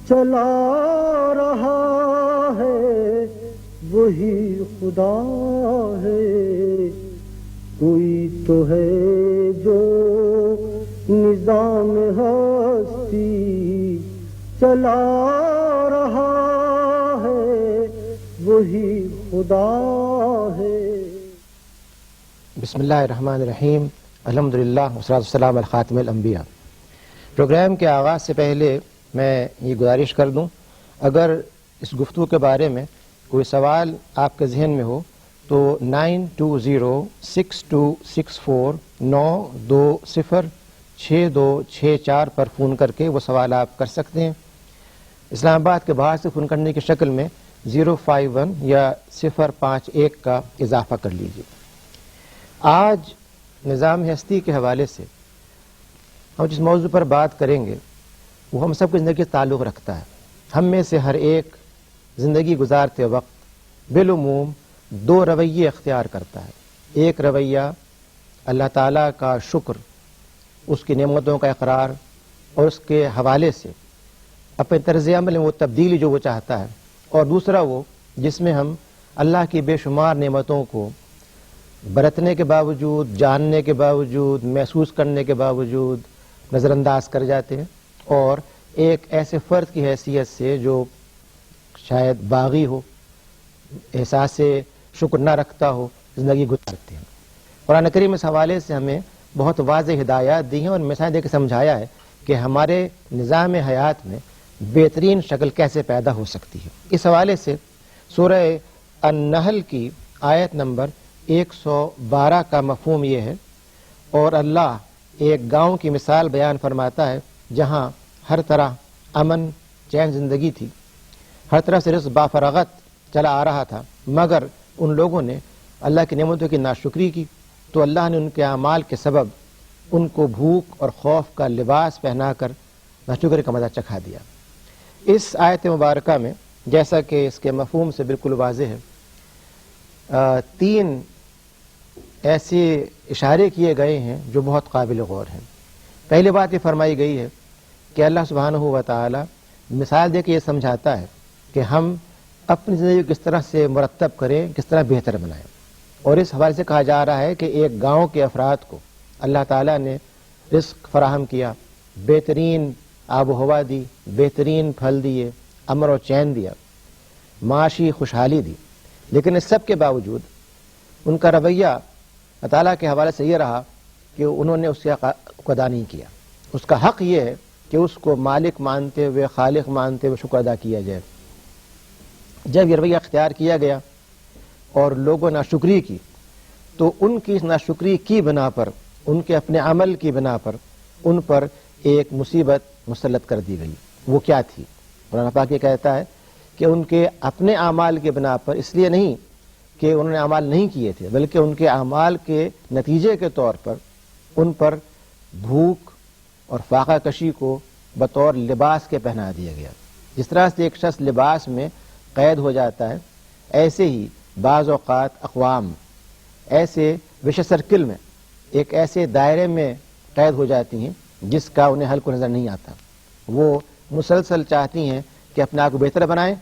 چلا رہا ہے وہی خدا ہے، کوئی تو ہے جو نظام ہستی چلا رہا ہے وہی خدا ہے۔ بسم اللہ الرحمن الرحیم، الحمدللہ والصلاۃ والسلام علی خاتم الانبیاء۔ پروگرام کے آغاز سے پہلے میں یہ گزارش کر دوں، اگر اس گفتگو کے بارے میں کوئی سوال آپ کے ذہن میں ہو تو 9206249264 پر فون کر کے وہ سوال آپ کر سکتے ہیں۔ اسلام آباد کے باہر سے فون کرنے کی شکل میں 051 یا 051 کا اضافہ کر لیجیے۔ آج نظام ہستی کے حوالے سے ہم جس موضوع پر بات کریں گے وہ ہم سب کی زندگی سے تعلق رکھتا ہے۔ ہم میں سے ہر ایک زندگی گزارتے وقت بالعموم دو رویے اختیار کرتا ہے۔ ایک رویہ اللہ تعالیٰ کا شکر، اس کی نعمتوں کا اقرار اور اس کے حوالے سے اپنے طرز عمل میں وہ تبدیلی جو وہ چاہتا ہے، اور دوسرا وہ جس میں ہم اللہ کی بے شمار نعمتوں کو برتنے کے باوجود، جاننے کے باوجود، محسوس کرنے کے باوجود نظر انداز کر جاتے ہیں، اور ایک ایسے فرد کی حیثیت سے جو شاید باغی ہو، احساس شکر نہ رکھتا ہو، زندگی گزارتے ہیں۔ قرآن کریم اس حوالے سے ہمیں بہت واضح ہدایات دی ہیں اور مثالیں دے کے سمجھایا ہے کہ ہمارے نظام حیات میں بہترین شکل کیسے پیدا ہو سکتی ہے۔ اس حوالے سے سورہ النحل کی آیت نمبر 112 کا مفہوم یہ ہے، اور اللہ ایک گاؤں کی مثال بیان فرماتا ہے جہاں ہر طرح امن چین زندگی تھی، ہر طرح سے رزق بافراغت چلا آ رہا تھا، مگر ان لوگوں نے اللہ کی نعمتوں کی ناشکری کی تو اللہ نے ان کے اعمال کے سبب ان کو بھوک اور خوف کا لباس پہنا کر ناشکری کا مزہ چکھا دیا۔ اس آیت مبارکہ میں جیسا کہ اس کے مفہوم سے بالکل واضح ہے، تین ایسے اشارے کیے گئے ہیں جو بہت قابل غور ہیں۔ پہلی بات یہ فرمائی گئی ہے کہ اللہ سبحانہ و تعالی مثال دے کے یہ سمجھاتا ہے کہ ہم اپنی زندگی کو کس طرح سے مرتب کریں، کس طرح بہتر بنائیں، اور اس حوالے سے کہا جا رہا ہے کہ ایک گاؤں کے افراد کو اللہ تعالیٰ نے رزق فراہم کیا، بہترین آب و ہوا دی، بہترین پھل دیے، امن و چین دیا، معاشی خوشحالی دی، لیکن اس سب کے باوجود ان کا رویہ اللہ تعالیٰ کے حوالے سے یہ رہا کہ انہوں نے اس کے حق کو ادا نہیں کیا۔ اس کا حق یہ ہے کہ اس کو مالک مانتے ہوئے، خالق مانتے ہوئے شکر ادا کیا جائے۔ جب یہ رویہ اختیار کیا گیا اور لوگوں نے ناشکری کی تو ان کی اس ناشکری کی بنا پر، ان کے اپنے عمل کی بنا پر ان پر ایک مصیبت مسلط کر دی گئی۔ وہ کیا تھی؟ قرآن پاک یہ کہتا ہے کہ ان کے اپنے اعمال کے بنا پر، اس لیے نہیں کہ انہوں نے اعمال نہیں کیے تھے، بلکہ ان کے اعمال کے نتیجے کے طور پر ان پر بھوک اور فاقہ کشی کو بطور لباس کے پہنا دیا گیا۔ جس طرح سے ایک شخص لباس میں قید ہو جاتا ہے، ایسے ہی بعض اوقات اقوام ایسے وش سرکل میں، ایک ایسے دائرے میں قید ہو جاتی ہیں جس کا انہیں حل کو نظر نہیں آتا۔ وہ مسلسل چاہتی ہیں کہ اپنے آپ کو بہتر بنائیں،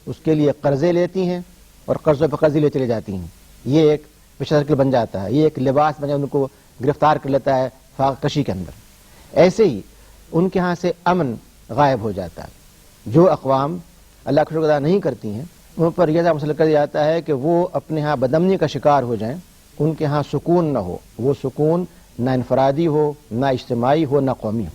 اس کے لیے قرضے لیتی ہیں اور قرضوں پہ قرضے لے چلے جاتی ہیں۔ یہ ایک وش سرکل بن جاتا ہے، یہ ایک لباس بن جاتا ہے، ان کو گرفتار کر لیتا ہے فاقہ کشی کے اندر۔ ایسے ہی ان کے ہاں سے امن غائب ہو جاتا ہے۔ جو اقوام اللہ کا شکر ادا نہیں کرتی ہیں ان پر یہ مسلط کر دیا جاتا ہے کہ وہ اپنے ہاں بدامنی کا شکار ہو جائیں، ان کے ہاں سکون نہ ہو، وہ سکون نہ انفرادی ہو، نہ اجتماعی ہو، نہ قومی ہو۔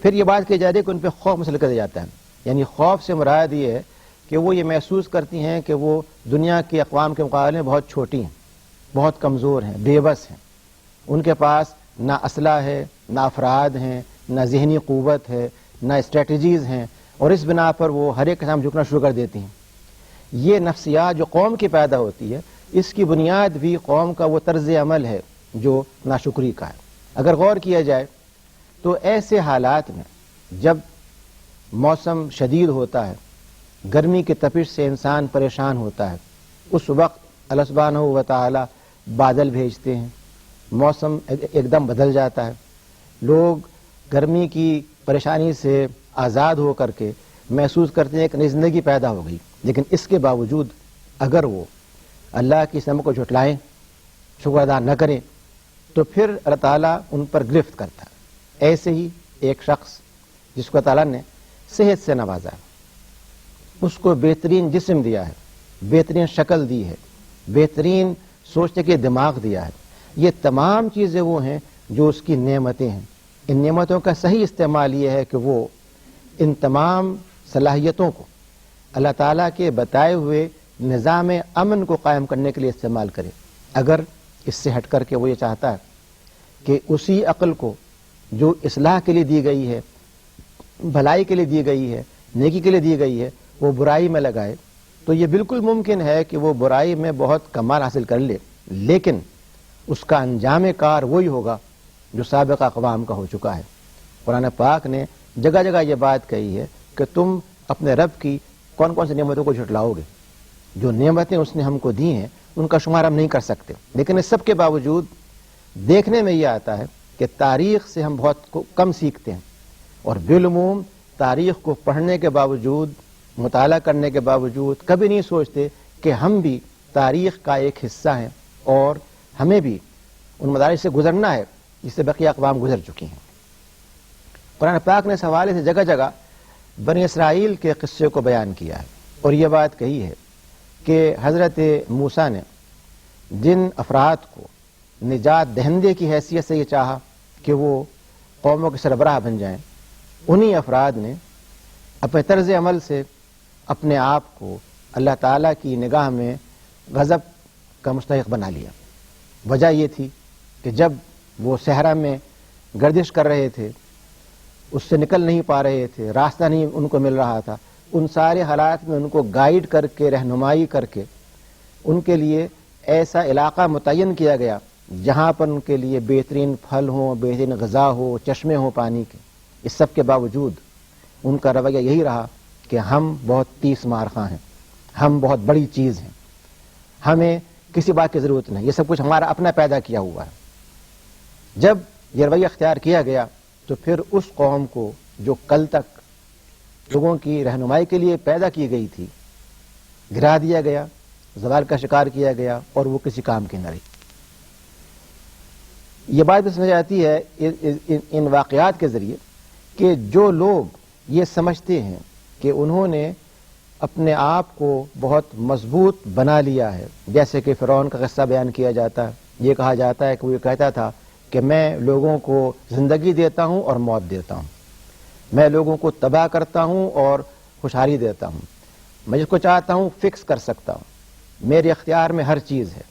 پھر یہ بات کی جا رہی ہے کہ ان پہ خوف مسلط کر دیا جاتا ہے، یعنی خوف سے مراد یہ ہے کہ وہ یہ محسوس کرتی ہیں کہ وہ دنیا کے اقوام کے مقابلے میں بہت چھوٹی ہیں، بہت کمزور ہیں، بے بس ہیں، ان کے پاس نہ اسلحہ ہے، نہ افراد ہیں، نہ ذہنی قوت ہے، نہ اسٹریٹجیز ہیں، اور اس بنا پر وہ ہر ایک کے سامنے جھکنا شروع کر دیتی ہیں۔ یہ نفسیات جو قوم کی پیدا ہوتی ہے، اس کی بنیاد بھی قوم کا وہ طرز عمل ہے جو ناشکری کا ہے۔ اگر غور کیا جائے تو ایسے حالات میں جب موسم شدید ہوتا ہے، گرمی کی تپش سے انسان پریشان ہوتا ہے، اس وقت اللہ سبحانہ و تعالی بادل بھیجتے ہیں، موسم ایک دم بدل جاتا ہے، لوگ گرمی کی پریشانی سے آزاد ہو کر کے محسوس کرتے ہیں کہ نئی زندگی پیدا ہو گئی، لیکن اس کے باوجود اگر وہ اللہ کی اس نعمت کو جھٹلائیں، شکر ادا نہ کریں، تو پھر اللہ تعالیٰ ان پر گرفت کرتا ہے۔ ایسے ہی ایک شخص جس کو اللہ تعالیٰ نے صحت سے نوازا ہے، اس کو بہترین جسم دیا ہے، بہترین شکل دی ہے، بہترین سوچنے کے دماغ دیا ہے، یہ تمام چیزیں وہ ہیں جو اس کی نعمتیں ہیں۔ ان نعمتوں کا صحیح استعمال یہ ہے کہ وہ ان تمام صلاحیتوں کو اللہ تعالیٰ کے بتائے ہوئے نظام امن کو قائم کرنے کے لیے استعمال کرے۔ اگر اس سے ہٹ کر کے وہ یہ چاہتا ہے کہ اسی عقل کو جو اصلاح کے لیے دی گئی ہے، بھلائی کے لیے دی گئی ہے، نیکی کے لیے دی گئی ہے، وہ برائی میں لگائے، تو یہ بالکل ممکن ہے کہ وہ برائی میں بہت کمال حاصل کر لے، لیکن اس کا انجام کار وہی ہوگا جو سابقہ اقوام کا ہو چکا ہے۔ قرآن پاک نے جگہ جگہ یہ بات کہی ہے کہ تم اپنے رب کی کون کون سی نعمتوں کو جھٹلاؤ گے۔ جو نعمتیں اس نے ہم کو دی ہیں ان کا شمار ہم نہیں کر سکتے، لیکن اس سب کے باوجود دیکھنے میں یہ آتا ہے کہ تاریخ سے ہم بہت کم سیکھتے ہیں، اور بالعموم تاریخ کو پڑھنے کے باوجود، مطالعہ کرنے کے باوجود کبھی نہیں سوچتے کہ ہم بھی تاریخ کا ایک حصہ ہیں اور ہمیں بھی ان مدارج سے گزرنا ہے جس سے بقیہ اقوام گزر چکی ہیں۔ قرآن پاک نے اس حوالے سے جگہ جگہ بنی اسرائیل کے قصے کو بیان کیا ہے، اور یہ بات کہی ہے کہ حضرت موسیٰ نے جن افراد کو نجات دہندے کی حیثیت سے یہ چاہا کہ وہ قوموں کے سربراہ بن جائیں، انہی افراد نے اپنے طرز عمل سے اپنے آپ کو اللہ تعالیٰ کی نگاہ میں غضب کا مستحق بنا لیا۔ وجہ یہ تھی کہ جب وہ صحرا میں گردش کر رہے تھے، اس سے نکل نہیں پا رہے تھے، راستہ نہیں ان کو مل رہا تھا، ان سارے حالات میں ان کو گائیڈ کر کے، رہنمائی کر کے ان کے لیے ایسا علاقہ متعین کیا گیا جہاں پر ان کے لیے بہترین پھل ہوں، بہترین غذا ہو، چشمے ہوں پانی کے۔ اس سب کے باوجود ان کا رویہ یہی رہا کہ ہم بہت تیس مار خواں ہیں، ہم بہت بڑی چیز ہیں، ہمیں کسی بات کی ضرورت نہیں، یہ سب کچھ ہمارا اپنا پیدا کیا ہوا ہے۔ جب یہ رویہ اختیار کیا گیا تو پھر اس قوم کو جو کل تک لوگوں کی رہنمائی کے لیے پیدا کی گئی تھی، گرا دیا گیا، زوال کا شکار کیا گیا، اور وہ کسی کام کی نہ رہی۔ یہ بات سمجھ آتی ہے ان واقعات کے ذریعے کہ جو لوگ یہ سمجھتے ہیں کہ انہوں نے اپنے آپ کو بہت مضبوط بنا لیا ہے، جیسے کہ فرعون کا قصہ بیان کیا جاتا ہے، یہ کہا جاتا ہے کہ وہ یہ کہتا تھا کہ میں لوگوں کو زندگی دیتا ہوں اور موت دیتا ہوں، میں لوگوں کو تباہ کرتا ہوں اور خوشحالی دیتا ہوں، میں جس کو چاہتا ہوں فکس کر سکتا ہوں، میرے اختیار میں ہر چیز ہے،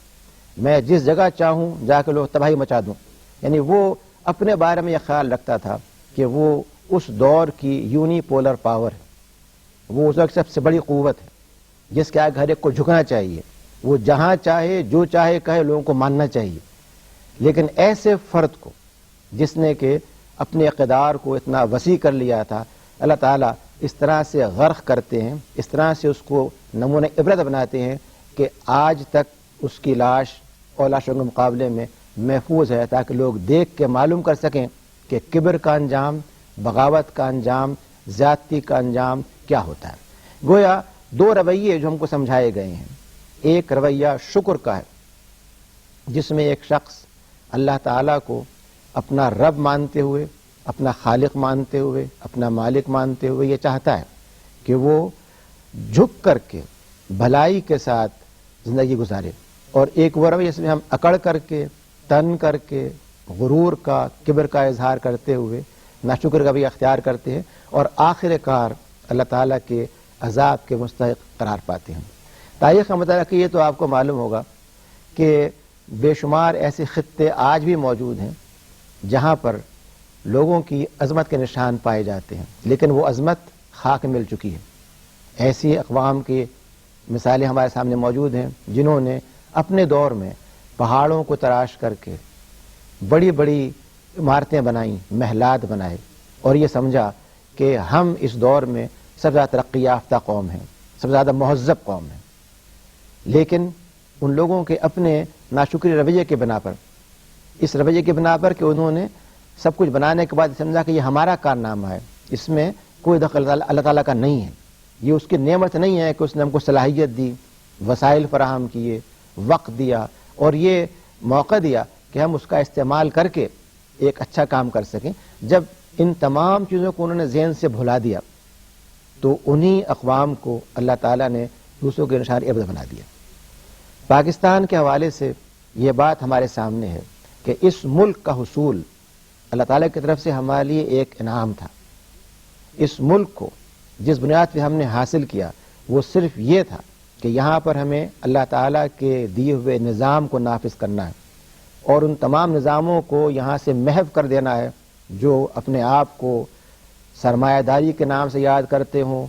میں جس جگہ چاہوں جا کے لوگ تباہی مچا دوں۔ یعنی وہ اپنے بارے میں یہ خیال رکھتا تھا کہ وہ اس دور کی یونی پولر پاور ہے، وہ اس وقت سب سے بڑی قوت ہے جس کے آگے ہر ایک کو جھکنا چاہیے، وہ جہاں چاہے جو چاہے کہے، لوگوں کو ماننا چاہیے۔ لیکن ایسے فرد کو جس نے کہ اپنے اقتدار کو اتنا وسیع کر لیا تھا، اللہ تعالیٰ اس طرح سے غرق کرتے ہیں، اس طرح سے اس کو نمونہ عبرت بناتے ہیں کہ آج تک اس کی لاش اور لاشوں کے مقابلے میں محفوظ ہے، تاکہ لوگ دیکھ کے معلوم کر سکیں کہ کبر کا انجام، بغاوت کا انجام، زیادتی کا انجام کیا ہوتا ہے۔ گویا دو رویے جو ہم کو سمجھائے گئے ہیں، ایک رویہ شکر کا ہے جس میں ایک شخص اللہ تعالیٰ کو اپنا رب مانتے ہوئے، اپنا خالق مانتے ہوئے، اپنا مالک مانتے ہوئے یہ چاہتا ہے کہ وہ جھک کر کے بھلائی کے ساتھ زندگی گزارے، اور ایک وہ رویہ جس میں ہم اکڑ کر کے، تن کر کے، غرور کا، کبر کا اظہار کرتے ہوئے ناشکر کا بھی اختیار کرتے ہیں، اور آخر کار اللہ تعالیٰ کے عذاب کے مستحق قرار پاتے ہیں۔ تاریخ کا مطالعہ کیے تو آپ کو معلوم ہوگا کہ بے شمار ایسے خطے آج بھی موجود ہیں جہاں پر لوگوں کی عظمت کے نشان پائے جاتے ہیں، لیکن وہ عظمت خاک مل چکی ہے۔ ایسی اقوام کی مثالیں ہمارے سامنے موجود ہیں جنہوں نے اپنے دور میں پہاڑوں کو تراش کر کے بڑی بڑی عمارتیں بنائیں، محلات بنائے، اور یہ سمجھا کہ ہم اس دور میں سب سے زیادہ ترقی یافتہ قوم ہیں، سب سے زیادہ مہذب قوم ہیں۔ لیکن ان لوگوں کے اپنے ناشکری رویے کے بنا پر، اس رویے کے بنا پر کہ انہوں نے سب کچھ بنانے کے بعد سمجھا کہ یہ ہمارا کارنامہ ہے، اس میں کوئی دخل اللہ تعالیٰ کا نہیں ہے. یہ اس کی نعمت نہیں ہے کہ اس نے ہم کو صلاحیت دی, وسائل فراہم کیے, وقت دیا اور یہ موقع دیا کہ ہم اس کا استعمال کر کے ایک اچھا کام کر سکیں. جب ان تمام چیزوں کو انہوں نے ذہن سے بھلا دیا تو انہی اقوام کو اللہ تعالیٰ نے دوسروں کے نشان عبرت بنا دیا. پاکستان کے حوالے سے یہ بات ہمارے سامنے ہے کہ اس ملک کا حصول اللہ تعالیٰ کی طرف سے ہمارے لیے ایک انعام تھا. اس ملک کو جس بنیاد پہ ہم نے حاصل کیا وہ صرف یہ تھا کہ یہاں پر ہمیں اللہ تعالیٰ کے دیے ہوئے نظام کو نافذ کرنا ہے اور ان تمام نظاموں کو یہاں سے محو کر دینا ہے جو اپنے آپ کو سرمایہ داری کے نام سے یاد کرتے ہوں,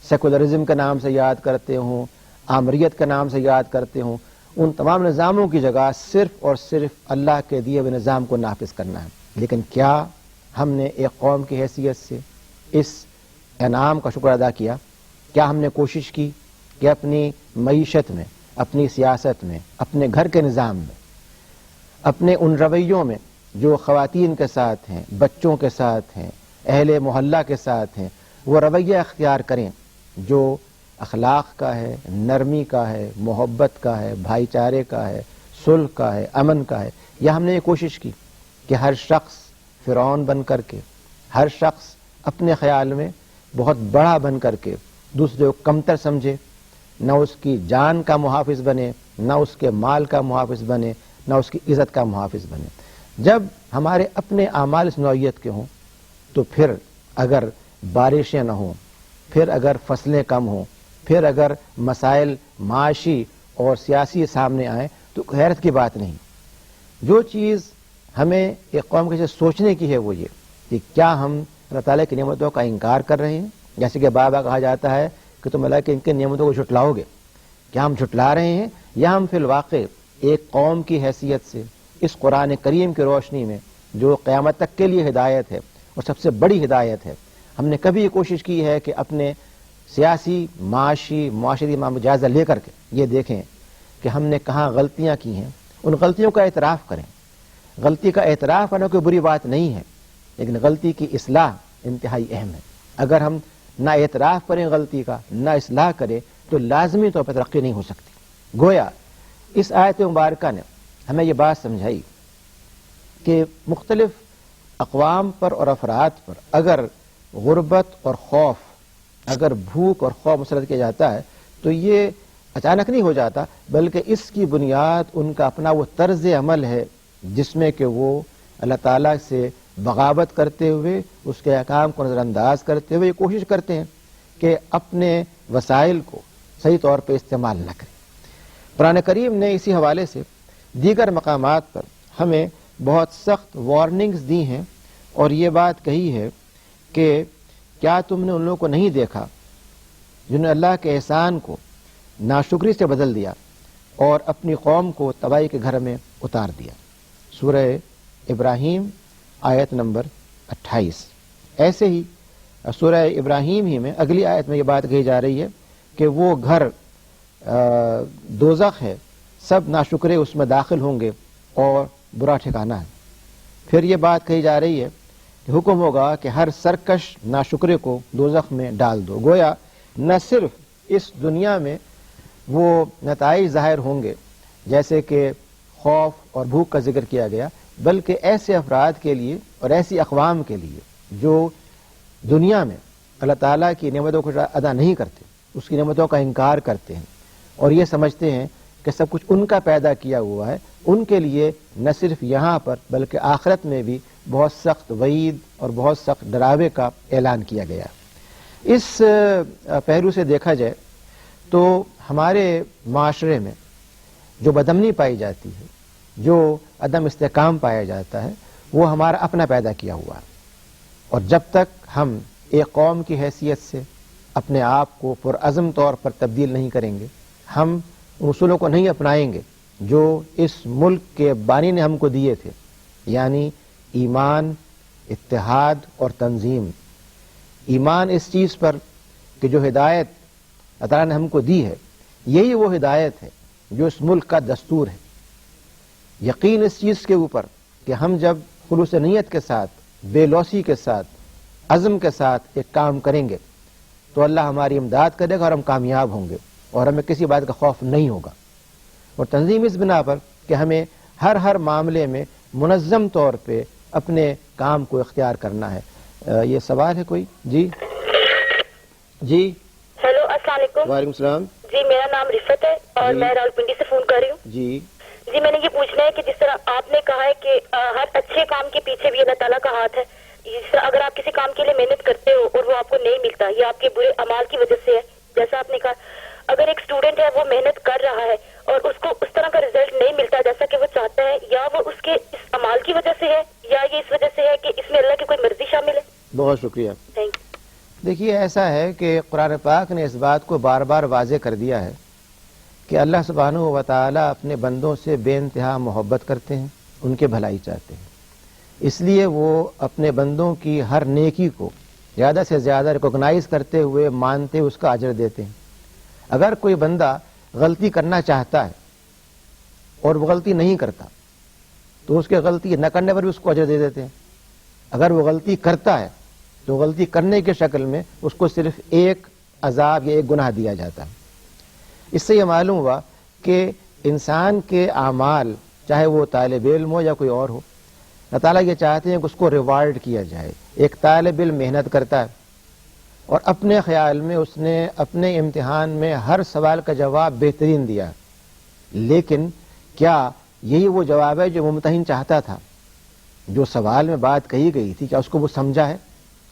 سیکولرزم کے نام سے یاد کرتے ہوں, آمریت کے نام سے یاد کرتے ہوں. ان تمام نظاموں کی جگہ صرف اور صرف اللہ کے دیے ہوئے نظام کو نافذ کرنا ہے. لیکن کیا ہم نے ایک قوم کی حیثیت سے اس انعام کا شکر ادا کیا؟ کیا ہم نے کوشش کی کہ اپنی معیشت میں, اپنی سیاست میں, اپنے گھر کے نظام میں, اپنے ان رویوں میں جو خواتین کے ساتھ ہیں, بچوں کے ساتھ ہیں, اہل محلہ کے ساتھ ہیں, وہ رویہ اختیار کریں جو اخلاق کا ہے, نرمی کا ہے, محبت کا ہے, بھائی چارے کا ہے, صلح کا ہے, امن کا ہے؟ یا ہم نے یہ کوشش کی کہ ہر شخص فرعون بن کر کے, ہر شخص اپنے خیال میں بہت بڑا بن کر کے دوسرے کو کمتر سمجھے, نہ اس کی جان کا محافظ بنے, نہ اس کے مال کا محافظ بنے, نہ اس کی عزت کا محافظ بنے؟ جب ہمارے اپنے اعمال اس نوعیت کے ہوں تو پھر اگر بارشیں نہ ہوں, پھر اگر فصلیں کم ہوں, پھر اگر مسائل معاشی اور سیاسی سامنے آئیں تو حیرت کی بات نہیں. جو چیز ہمیں ایک قوم کے سوچنے کی ہے وہ یہ کہ کیا ہم اللہ تعالیٰ کی نعمتوں کا انکار کر رہے ہیں؟ جیسے کہ بار بار کہا جاتا ہے کہ تم اللہ کے ان کی نعمتوں کو جھٹلاؤ گے. کیا ہم جھٹلا رہے ہیں یا ہم فی الواقع ایک قوم کی حیثیت سے اس قرآن کریم کی روشنی میں جو قیامت تک کے لیے ہدایت ہے اور سب سے بڑی ہدایت ہے, ہم نے کبھی یہ کوشش کی ہے کہ اپنے سیاسی, معاشرتی جائزہ لے کر کے یہ دیکھیں کہ ہم نے کہاں غلطیاں کی ہیں, ان غلطیوں کا اعتراف کریں. غلطی کا اعتراف کرنا کوئی بری بات نہیں ہے, لیکن غلطی کی اصلاح انتہائی اہم ہے. اگر ہم نہ اعتراف کریں غلطی کا, نہ اصلاح کریں تو لازمی طور پر ترقی نہیں ہو سکتی. گویا اس آیت مبارکہ نے ہمیں یہ بات سمجھائی کہ مختلف اقوام پر اور افراد پر اگر غربت اور خوف, اگر بھوک اور خوف مسلط کیا جاتا ہے تو یہ اچانک نہیں ہو جاتا, بلکہ اس کی بنیاد ان کا اپنا وہ طرز عمل ہے جس میں کہ وہ اللہ تعالیٰ سے بغاوت کرتے ہوئے, اس کے احکام کو نظر انداز کرتے ہوئے یہ کوشش کرتے ہیں کہ اپنے وسائل کو صحیح طور پہ استعمال نہ کریں. قرآن کریم نے اسی حوالے سے دیگر مقامات پر ہمیں بہت سخت وارننگز دی ہیں اور یہ بات کہی ہے کہ کیا تم نے ان لوگوں کو نہیں دیکھا جنہوں نے اللہ کے احسان کو ناشکری سے بدل دیا اور اپنی قوم کو تباہی کے گھر میں اتار دیا. سورہ ابراہیم آیت نمبر 28. ایسے ہی سورہ ابراہیم ہی میں اگلی آیت میں یہ بات کہی جا رہی ہے کہ وہ گھر دوزخ ہے, سب ناشکرے اس میں داخل ہوں گے اور برا ٹھکانہ ہے. پھر یہ بات کہی جا رہی ہے کہ حکم ہوگا کہ ہر سرکش ناشکرے کو دوزخ میں ڈال دو. گویا نہ صرف اس دنیا میں وہ نتائج ظاہر ہوں گے جیسے کہ خوف اور بھوک کا ذکر کیا گیا, بلکہ ایسے افراد کے لیے اور ایسی اقوام کے لیے جو دنیا میں اللہ تعالیٰ کی نعمتوں کو ادا نہیں کرتے, اس کی نعمتوں کا انکار کرتے ہیں اور یہ سمجھتے ہیں کہ سب کچھ ان کا پیدا کیا ہوا ہے, ان کے لیے نہ صرف یہاں پر بلکہ آخرت میں بھی بہت سخت وعید اور بہت سخت ڈراوے کا اعلان کیا گیا. اس پہلو سے دیکھا جائے تو ہمارے معاشرے میں جو بدامنی پائی جاتی ہے, جو عدم استحکام پایا جاتا ہے, وہ ہمارا اپنا پیدا کیا ہوا ہے. اور جب تک ہم ایک قوم کی حیثیت سے اپنے آپ کو پرعزم طور پر تبدیل نہیں کریں گے, ہم اصولوں کو نہیں اپنائیں گے جو اس ملک کے بانی نے ہم کو دیے تھے, یعنی ایمان, اتحاد اور تنظیم. ایمان اس چیز پر کہ جو ہدایت اللہ تعالیٰ نے ہم کو دی ہے یہی وہ ہدایت ہے جو اس ملک کا دستور ہے. یقین اس چیز کے اوپر کہ ہم جب خلوص نیت کے ساتھ, بے لوثی کے ساتھ عزم کے ساتھ ایک کام کریں گے تو اللہ ہماری امداد کرے گا اور ہم کامیاب ہوں گے اور ہمیں کسی بات کا خوف نہیں ہوگا. اور تنظیم اس بنا پر کہ ہمیں ہر معاملے میں منظم طور پہ اپنے کام کو اختیار کرنا ہے. یہ سوال ہے کوئی؟ جی ہیلو السلام علیکم. وعلیکم السلام. جی میرا نام رفت ہے اور میں راولپنڈی سے فون کر رہی ہوں. جی میں نے یہ پوچھنا ہے کہ جس طرح آپ نے کہا ہے کہ ہر اچھے کام کے پیچھے بھی اللہ تعالیٰ کا ہاتھ ہے. جس طرح اگر آپ کسی کام کے لیے محنت کرتے ہو اور وہ آپ کو نہیں ملتا یا آپ کے برے اعمال کی وجہ سے ہے، جیسا آپ نے کہا اگر ایک اسٹوڈنٹ ہے وہ محنت کر رہا ہے اور اس کو اس طرح کا رزلٹ نہیں ملتا جیسا کہ وہ چاہتا ہے، یا وہ اس کے اس اعمال کی وجہ سے ہے یا یہ اس وجہ سے ہے کہ اس میں اللہ کی کوئی مرضی شامل ہے. بہت شکریہ. Thank you. دیکھیے ایسا ہے کہ قرآن پاک نے اس بات کو بار بار واضح کر دیا ہے کہ اللہ سبحانہ و تعالیٰ اپنے بندوں سے بے انتہا محبت کرتے ہیں، ان کے بھلائی چاہتے ہیں، اس لیے وہ اپنے بندوں کی ہر نیکی کو زیادہ سے زیادہ ریکوگنائز کرتے ہوئے مانتے اس کا اجر دیتے ہیں. اگر کوئی بندہ غلطی کرنا چاہتا ہے اور وہ غلطی نہیں کرتا تو اس کے غلطی نہ کرنے پر بھی اس کو اجر دے دیتے ہیں. اگر وہ غلطی کرتا ہے تو غلطی کرنے کی شکل میں اس کو صرف ایک عذاب یا ایک گناہ دیا جاتا ہے. اس سے یہ معلوم ہوا کہ انسان کے اعمال چاہے وہ طالب علم ہو یا کوئی اور ہو، اللہ تعالیٰ یہ چاہتے ہیں کہ اس کو ریوارڈ کیا جائے. ایک طالب علم محنت کرتا ہے اور اپنے خیال میں اس نے اپنے امتحان میں ہر سوال کا جواب بہترین دیا، لیکن کیا یہی وہ جواب ہے جو ممتحن چاہتا تھا؟ جو سوال میں بات کہی گئی تھی کیا اس کو وہ سمجھا ہے؟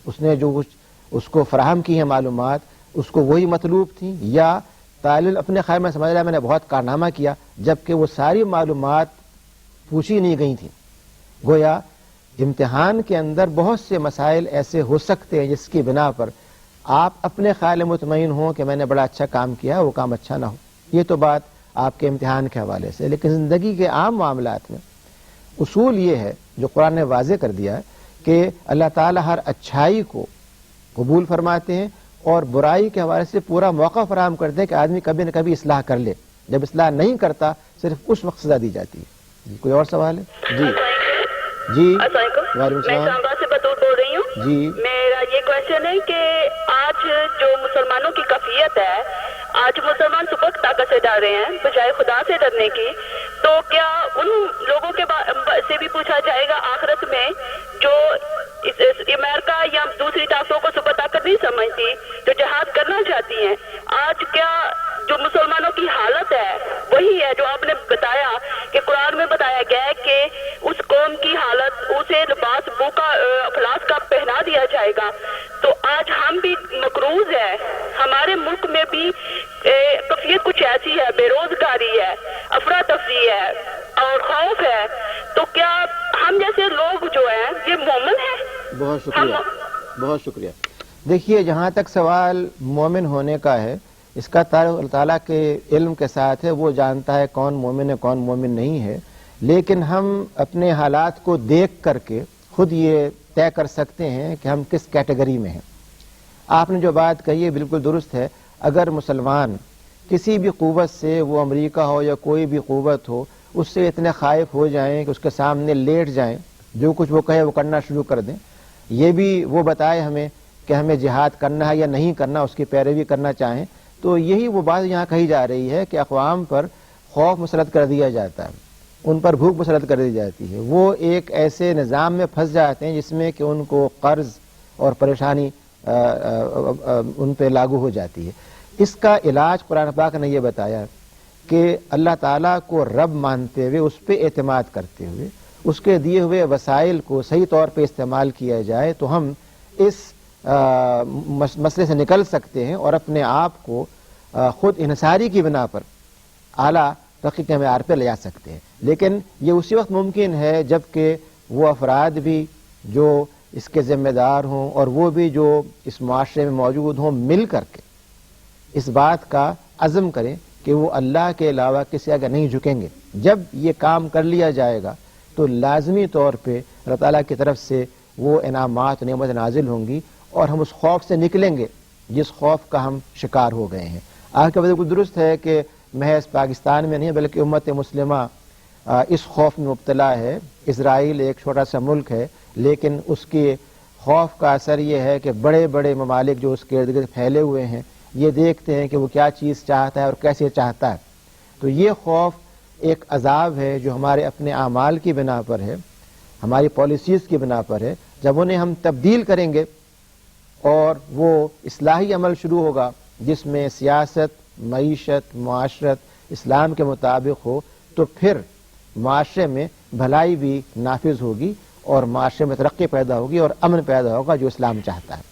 اس نے جو اس کو فراہم کی ہیں معلومات اس کو وہی مطلوب تھی، یا طالب اپنے خیال میں سمجھ رہا ہے میں نے بہت کارنامہ کیا جبکہ وہ ساری معلومات پوچھی نہیں گئی تھیں؟ گویا امتحان کے اندر بہت سے مسائل ایسے ہو سکتے ہیں جس کی بنا پر آپ اپنے خیال مطمئن ہوں کہ میں نے بڑا اچھا کام کیا، وہ کام اچھا نہ ہو. یہ تو بات آپ کے امتحان کے حوالے سے. لیکن زندگی کے عام معاملات میں اصول یہ ہے جو قرآن نے واضح کر دیا ہے کہ اللہ تعالیٰ ہر اچھائی کو قبول فرماتے ہیں اور برائی کے حوالے سے پورا موقع فراہم کرتے ہیں کہ آدمی کبھی نہ کبھی اصلاح کر لے. جب اصلاح نہیں کرتا صرف اس وقت سزا دی جاتی ہے. کوئی اور سوال ہے؟ جی السلام علیکم. وعلیکم میں السلام. اسلام آباد سے بطور بول رہی ہوں. جی میرا یہ کوشچن ہے کہ آج جو مسلمانوں کی کیفیت ہے، آج مسلمان صبح طاقت سے ڈر رہے ہیں بجائے خدا سے ڈرنے کی، تو کیا ان لوگوں کے سے بھی پوچھا جائے گا آخرت میں جو امریکہ یا دوسری طاقتوں کو صبح طاقت نہیں سمجھتی، جو جہاد کرنا چاہتی ہیں، آج کیا جو مسلمانوں کی حالت ہے وہی ہے جو آپ نے بتایا کہ قرآن میں بتایا گیا ہے کہ اس قوم کی حالت اسے لباس بوکا افلاس کا پہنا دیا جائے گا. تو آج ہم بھی مقروض ہے، ہمارے ملک میں بھی کیفیت کچھ ایسی ہے، بے روزگاری ہے، افراتفری ہے اور خوف ہے. تو کیا ہم جیسے لوگ جو ہیں یہ مومن ہیں؟ بہت شکریہ. بہت شکریہ. دیکھیے جہاں تک سوال مومن ہونے کا ہے اس کا تعلق اللہ تعالیٰ کے علم کے ساتھ ہے. وہ جانتا ہے کون مومن ہے کون مومن نہیں ہے، لیکن ہم اپنے حالات کو دیکھ کر کے خود یہ طے کر سکتے ہیں کہ ہم کس کیٹیگری میں ہیں. آپ نے جو بات کہی ہے بالکل درست ہے. اگر مسلمان کسی بھی قوت سے، وہ امریکہ ہو یا کوئی بھی قوت ہو، اس سے اتنے خائف ہو جائیں کہ اس کے سامنے لیٹ جائیں، جو کچھ وہ کہے وہ کرنا شروع کر دیں، یہ بھی وہ بتائے ہمیں کہ ہمیں جہاد کرنا ہے یا نہیں کرنا، اس کی پیروی کرنا چاہیں، تو یہی وہ بات یہاں کہی جا رہی ہے کہ اقوام پر خوف مسلط کر دیا جاتا ہے، ان پر بھوک مسلط کر دی جاتی ہے. وہ ایک ایسے نظام میں پھنس جاتے ہیں جس میں کہ ان کو قرض اور پریشانی ان پہ لاگو ہو جاتی ہے. اس کا علاج قرآن پاک نے یہ بتایا کہ اللہ تعالیٰ کو رب مانتے ہوئے، اس پہ اعتماد کرتے ہوئے، اس کے دیے ہوئے وسائل کو صحیح طور پہ استعمال کیا جائے تو ہم اس مسئلے سے نکل سکتے ہیں اور اپنے آپ کو خود انحصاری کی بنا پر اعلیٰ ترقی کے معیار پہ لے جا سکتے ہیں. لیکن یہ اسی وقت ممکن ہے جب کہ وہ افراد بھی جو اس کے ذمہ دار ہوں اور وہ بھی جو اس معاشرے میں موجود ہوں مل کر کے اس بات کا عزم کریں کہ وہ اللہ کے علاوہ کسی آگے نہیں جھکیں گے. جب یہ کام کر لیا جائے گا تو لازمی طور پہ اللہ تعالیٰ کی طرف سے وہ انعامات نعمت نازل ہوں گی اور ہم اس خوف سے نکلیں گے جس خوف کا ہم شکار ہو گئے ہیں. آپ کا بالکل درست ہے کہ محض پاکستان میں نہیں بلکہ امت مسلمہ اس خوف میں مبتلا ہے. اسرائیل ایک چھوٹا سا ملک ہے لیکن اس کے خوف کا اثر یہ ہے کہ بڑے بڑے ممالک جو اس کے ارد گرد پھیلے ہوئے ہیں یہ دیکھتے ہیں کہ وہ کیا چیز چاہتا ہے اور کیسے چاہتا ہے. تو یہ خوف ایک عذاب ہے جو ہمارے اپنے اعمال کی بنا پر ہے، ہماری پالیسیز کی بنا پر ہے. جب انہیں ہم تبدیل کریں گے اور وہ اصلاحی عمل شروع ہوگا جس میں سیاست، معیشت، معاشرت اسلام کے مطابق ہو، تو پھر معاشرے میں بھلائی بھی نافذ ہوگی اور معاشرے میں ترقی پیدا ہوگی اور امن پیدا ہوگا جو اسلام چاہتا ہے.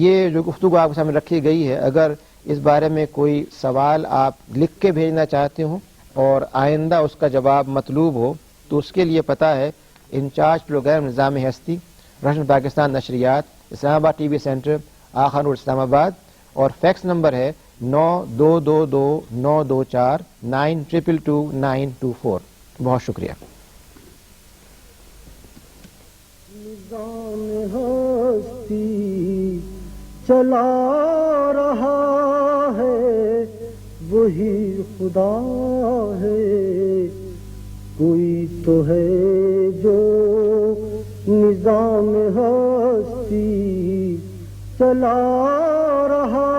یہ جو گفتگو آپ کے سامنے رکھی گئی ہے، اگر اس بارے میں کوئی سوال آپ لکھ کے بھیجنا چاہتے ہوں اور آئندہ اس کا جواب مطلوب ہو تو اس کے لیے پتہ ہے انچارج پروگرام نظام ہستی، روشن پاکستان نشریات، اسلام آباد ٹی وی سینٹر، آخر روڈ اسلام آباد، اور فیکس نمبر ہے 92229249222924. بہت شکریہ. نظام ہستی چلا رہا ہے وہی خدا ہے، کوئی تو ہے جو نظام ہستی چلا رہا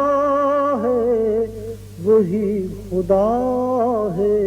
ہے وہی خدا ہے.